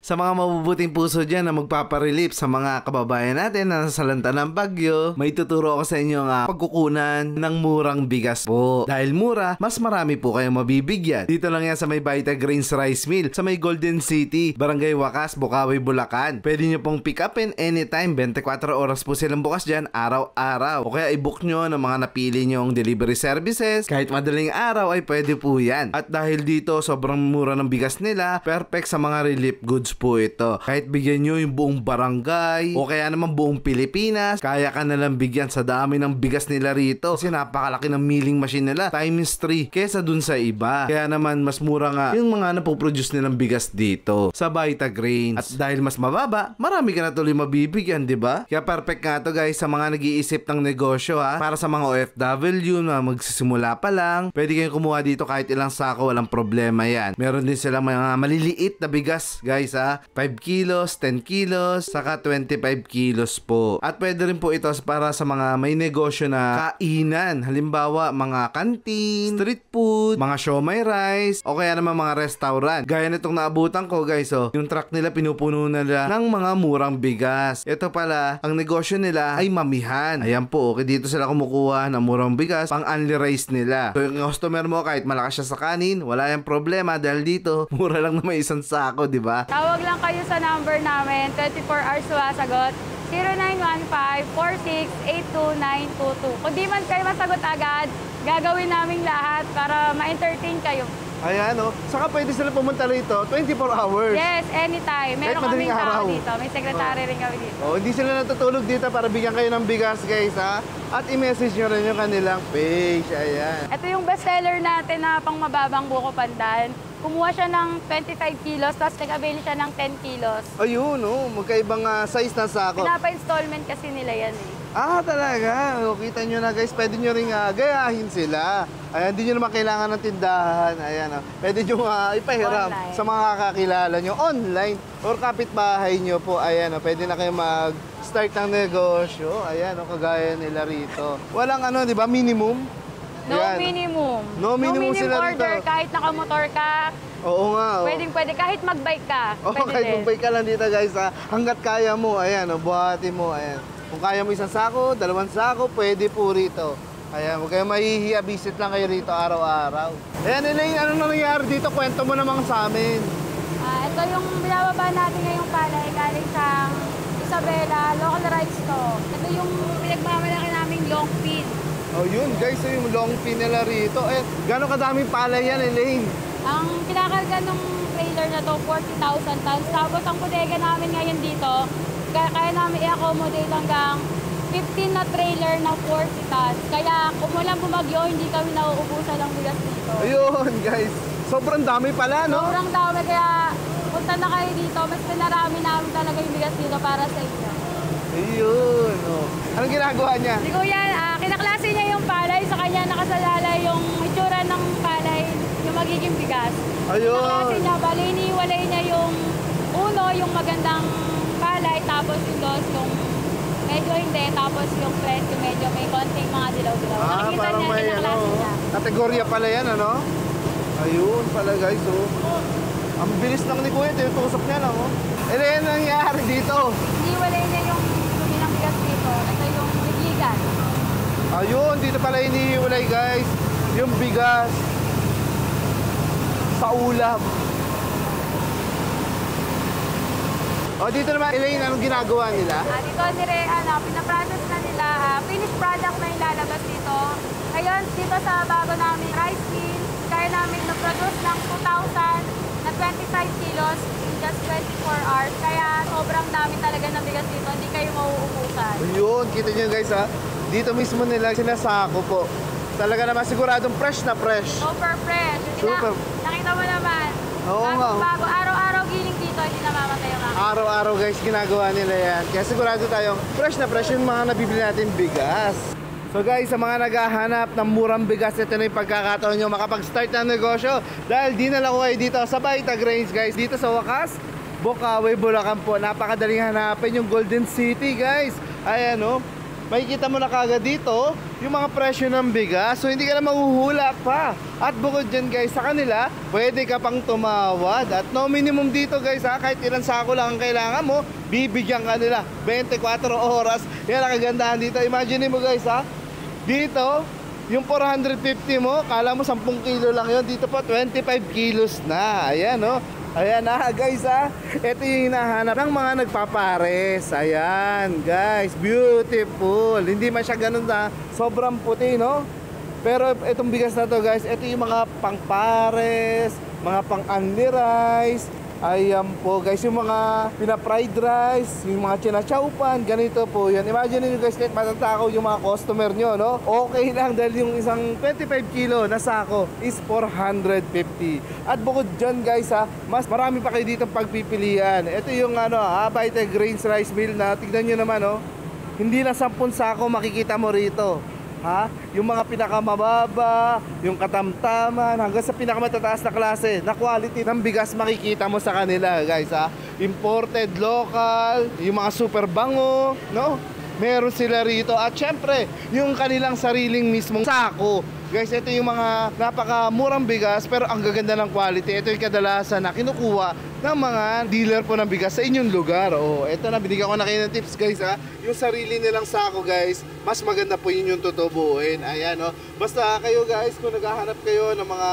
Sa mga mabubuting puso dyan na magpaparelief sa mga kababayan natin na nasalanta ng bagyo, may tuturo ako sa inyo nga pagkukunan ng murang bigas po. Dahil mura, mas marami po kayong mabibigyan. Dito lang yan sa may Vita Grains Rice Mill, sa may Golden City, Barangay Wakas, Bukawi, Bulacan. Pwede nyo pong pick upin anytime, 24 oras po silang bukas dyan, araw-araw. O kaya i-book nyo ng mga napili nyong delivery services, kahit madaling araw ay pwede po yan. At dahil dito, sobrang mura ng bigas nila, perfect sa mga relief goods po ito. Kahit bigyan nyo yung buong barangay o kaya naman buong Pilipinas, kaya ka nalang bigyan sa dami ng bigas nila rito. Kasi napakalaki ng milling machine nila, times 3 kesa dun sa iba. Kaya naman mas mura nga yung mga napoproduce nilang bigas dito sa Vita Grains. At dahil mas mababa, marami ka na tuloy mabibigyan, di ba? Kaya perfect nga to guys sa mga nag-iisip ng negosyo ha. Para sa mga OFW na magsisimula pa lang, pwede kayong kumuha dito kahit ilang sako, walang problema yan. Meron din silang mga maliliit na bigas guys ha. 5 kilos, 10 kilos, saka 25 kilos po. At pwede rin po ito para sa mga may negosyo na kainan. Halimbawa, mga kantin, street food, mga siomai rice, o kaya naman mga restaurant. Gaya nitong naabutan ko guys, oh, yung truck nila pinupuno nila ng mga murang bigas. Ito pala, ang negosyo nila ay mamihan. Ayan po, okay, dito sila kumukuha ng murang bigas pang only rice nila. So yung customer mo, kahit malakas siya sa kanin, wala yung problema dahil dito, mura lang na may isang sako, di ba? Tawag lang kayo sa number namin, 24 hours sumasagot, 0915-4682-922. Kung di man kayo masagot agad, gagawin namin lahat para ma-entertain kayo. Ayan, oh. Saka pwede sila pumunta rito 24 hours. Yes, anytime. Meron kaming tao dito. May sekretary rin kami dito. Oh, hindi sila natutulog dito para bigyan kayo ng bigas, guys, ha? At i-message nyo rin yung kanilang page. Ayan. Ito yung bestseller natin na pang mababang buko pandan. Kumuha siya ng 25 kilos, tapos nag-avail siya ng 10 kilos. Ayun, oh. Magkaibang size na sako. Pinapa-installment kasi nila yan eh. Ah, talaga. O, kita nyo na guys, pwede nyo rin gayahin sila. Ayan, hindi nyo naman kailangan ng tindahan. Ayan, pwede nyo ipahiram online sa mga kakilala nyo online or kapitbahay nyo po. Ayan, pwede na kayo mag-start ng negosyo. Ayan, kagaya nila rito. Walang di ba, minimum? No minimum. No minimum sila order, rito. kahit nakamotor ka. Oo nga. Pwede, kahit mag-bike ka. Oo, Pwede kahit din. mag-bike ka lang dito guys, ha? Hanggat kaya mo, ayan, buhati mo, ayan. Kung kaya mo isang sako, 2 sako, pwede po rito. Ayan, huwag kayo mahihiya, visit lang kayo rito araw-araw. Ayan, Elaine, ano nangyari dito? Kwento mo naman sa amin. Ito yung binababa natin ngayong palay, galing sa Isabela, local rice to. Ito yung pinagmamalaki naming long pin. Oh, yun guys, yung long pin nila rito. Eh, gano'ng kadaming palay yan, Elaine? Ang kinakarga ng trailer na to, 40,000 tons. Tapos ang bodega namin ngayon dito, kaya namin i-accommodate hanggang 15 na trailer na 40 tons. Kaya kung walang bumagyo, hindi kami nauubusan ng bigas dito. Ayun guys, sobrang dami pala, no? Sobrang dami, kaya punta na kayo dito. Mas pinarami namin talaga yung bigas dito para sa inyo. Ayun, oh. Anong ginagawa niya? Si Kuya, kinaklase niya yung palay, sa kanya nakasalalay yung itsura ng palay, yung magiging bigas. Ayun. Kinaklase niya, bali iniwalay niya yung uno, yung magandang palay, tapos yung dos, yung medyo hindi, tapos yung fresh, yung medyo may konting mga dilaw-dilaw. Nakikita parang niya, may kinaklase niya. kategorya pala yan, ano? Ayun pala guys, oh. Ang bilis lang ni Kuya, tinutusok niya lang, oh. Ano yan nangyari dito? Iniwalay niya yung dumi ng bigas dito. Ito yung bigigan. Ayun, dito pala inihiwalay guys. Yung bigas sa ulam. O dito naman, Elaine, anong ginagawa nila? Dito pinaprocess na nila. Finished product na ilalabas dito. Ngayon, dito sa bago namin rice mill, kaya namin na-produce ng 2,000 na 25 kilos in just 24 hours. Kaya sobrang dami talaga ng bigas dito. Hindi kayo mauubusan. Ayun, kita nyo guys ha. Dito mismo nila sinasako po. Talaga naman siguradong fresh na fresh. Super fresh. Super. Nakita mo naman. Oo nga. Bago, araw-araw giling dito, hindi namamatay yung akin. Araw-araw guys, ginagawa nila yan. Kaya sigurado tayong fresh na fresh yung mga nabibili natin bigas. So guys, sa mga naghahanap ng murang bigas, ito na yung pagkakataon nyo makapag-start ng negosyo. Dahil dinala ko kayo dito sa Vita Grains guys. Dito sa Wakas, Bukawi, Bulacan po. Napakadaling hanapin yung Golden City guys. Ayan o. makikita mo na kagad dito yung mga presyo ng bigas. So hindi ka na mahuhula pa. At bukod dyan guys, sa kanila, pwede ka pang tumawad. At no minimum dito guys ha, kahit ilang sako lang ang kailangan mo, bibigyan ka nila 24 oras. Yan ang kagandahan dito. Imagine mo guys ha, dito yung 450 mo, kala mo 10 kilo lang yun. Dito po 25 kilos na. Ayan o. Ayan na guys ha. Ito yung hinahanap ng mga nagpapares. Ayan guys, beautiful. Hindi man siya ganun na sobrang puti no. Pero itong bigas na to guys, ito yung mga pangpares, mga pang-only rice. Ayan po guys, yung mga pina-fried rice, yung mga chinachaupan, ganito po yan. Imagine nyo guys, kahit matatakaw yung mga customer nyo, no? Okay lang dahil yung isang 25 kilo na sako is 450. At bukod dyan guys ha, mas marami pa kayo dito pagpipilian. Ito yung Vita Grains Rice Mill na tignan nyo naman hindi na 10 sako makikita mo rito. Ha? Yung mga pinakamababa, yung katamtaman, hanggang sa pinakamatataas na klase na quality ng bigas makikita mo sa kanila guys ha. Imported, local, yung mga super bango, no? Meron sila rito. At syempre, yung kanilang sariling mismong sako. Guys, ito yung mga napakamurang bigas pero ang gaganda ng quality. Ito yung kadalasan na kinukuha ng mga dealer po ng bigas sa inyong lugar. Ito na, binigyan ko na kayo ng tips guys ha. Yung sarili nilang sako guys, mas maganda po yun yung tutubuin. Ayan Basta kayo guys, kung naghahanap kayo ng mga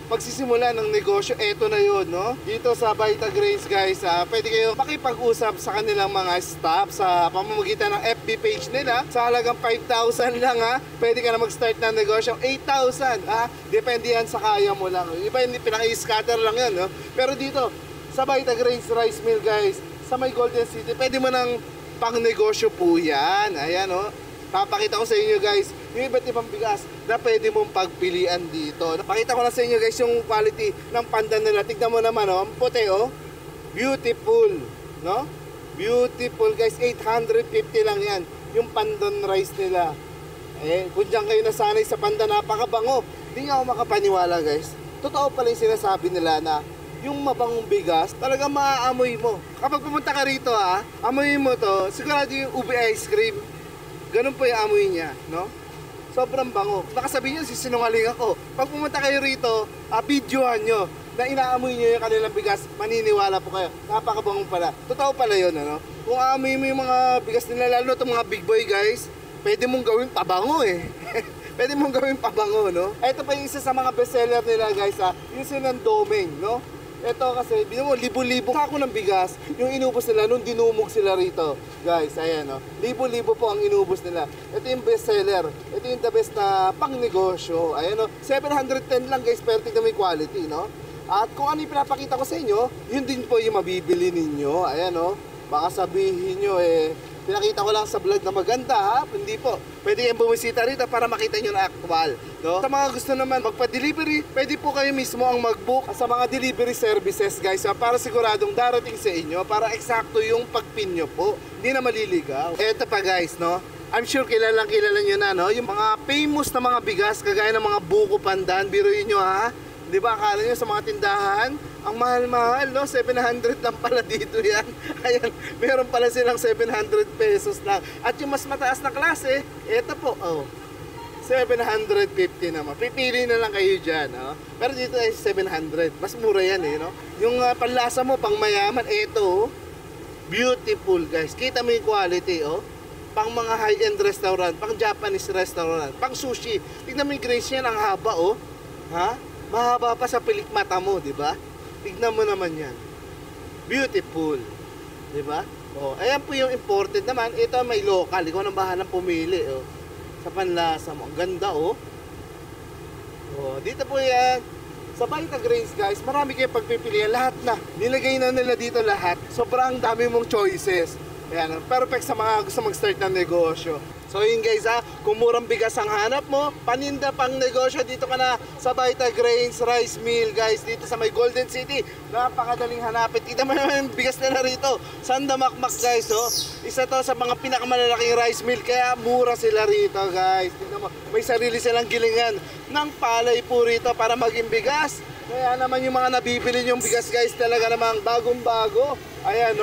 pagsisimula ng negosyo, eto na yun dito sa Vita Grains guys pwede kayo makipag-usap sa kanilang mga staff sa pamamagitan ng FB page nila. Sa halagang 5,000 lang pwede ka na mag-start ng negosyo. 8,000 depende yan sa kaya mo lang. Iba hindi pinaka-scatter lang yan pero dito sa Vita Grains Rice Mill guys, sa may Golden City, pwede mo ng pang negosyo po yan. Ayan papakita ko sa inyo guys yung iba't ibang bigas na pwede mong pagpilian dito. Napakita ko na sa inyo guys yung quality ng pandan nila. Tignan mo naman ang puti beautiful beautiful guys. 850 lang yan yung pandan rice nila. Kung dyan kayo nasanay sa pandan, napakabango. Hindi nga ako makapaniwala guys. Totoo pala yung sinasabi nila na yung mabangong bigas, talagang maaamoy mo. Kapag pumunta ka rito amoy mo to, sigurado yung ube ice cream. Ganun po yung amoy niya, sobrang bango. Baka sabihin nyo, sisinungaling ako. Pag pumunta kayo rito, videohan nyo na inaamoy nyo yung kanilang bigas, maniniwala po kayo. Napakabango pala. Totoo pala yun, Kung aamoy mo yung mga bigas nila, lalo itong mga big boy guys, pwede mong gawin pabango Pwede mong gawin pabango, Ito pa yung isa sa mga bestseller nila guys, yung sinandoming, Ito kasi, libo-libo sako ng bigas yung inubos nila nung dinumog sila rito. Guys, ayan libo-libo po ang inubos nila. Ito yung best seller. Ito yung the best na pang negosyo. Ayan 710 lang guys, pero tignan mo yung quality, At kung ano yung pinapakita ko sa inyo, yun din po yung mabibili ninyo. Ayan baka sabihin nyo pinakita ko lang sa vlog na maganda Hindi po. Pwede kayong bumisita rito para makita nyo na actual. Sa mga gusto naman magpa-delivery, pwede po kayo mismo ang mag-book sa mga delivery services guys para siguradong darating sa inyo, para eksakto yung pagpin nyo po. Hindi na maliligaw. Eto pa guys, I'm sure kilala nyo na, yung mga famous na mga bigas, kagaya ng mga buko pandan. Biruin nyo Di ba, akala nyo sa mga tindahan, ang mahal-mahal, 700 lang pala dito yan. Ayan, meron pala silang 700 pesos lang. At yung mas mataas na klase, eto po, 750 naman. Pipili na lang kayo dyan, Pero dito ay 700. Mas mura yan, Yung panlasa mo, pang mayaman, eto, beautiful, guys. Kita mo yung quality, Pang mga high-end restaurant, pang Japanese restaurant, pang sushi. Tignan mo yung grace yan, ang haba, Mahaba pa sa pilik mata mo, di ba? Tignan mo naman yan. Beautiful. Di ba? Ayan po yung imported naman. Ito may local. Ikaw nang bahalang pumili, sa panlasa mo. Ang ganda, dito po yan. Sa Vita Grains, guys, marami kayong pagpipilian. Lahat na. Nilagay na nila dito lahat. Sobrang dami mong choices. Ayan, perfect sa mga gusto mag-start ng negosyo. So yun guys kung murang bigas ang hanap mo, paninda pang negosyo, dito ka na sa Vita Grains Rice Mill guys, dito sa may Golden City. Napakadaling hanapin. Tignan mo naman yung bigas nila rito, sandamakmak guys. Isa to sa mga pinakamalalaking rice mill, kaya mura sila rito guys. Tignan mo, may sarili silang gilingan ng palay po rito para maging bigas. Kaya naman yung mga nabibili yung bigas guys, talaga namang bagong bago. Ayan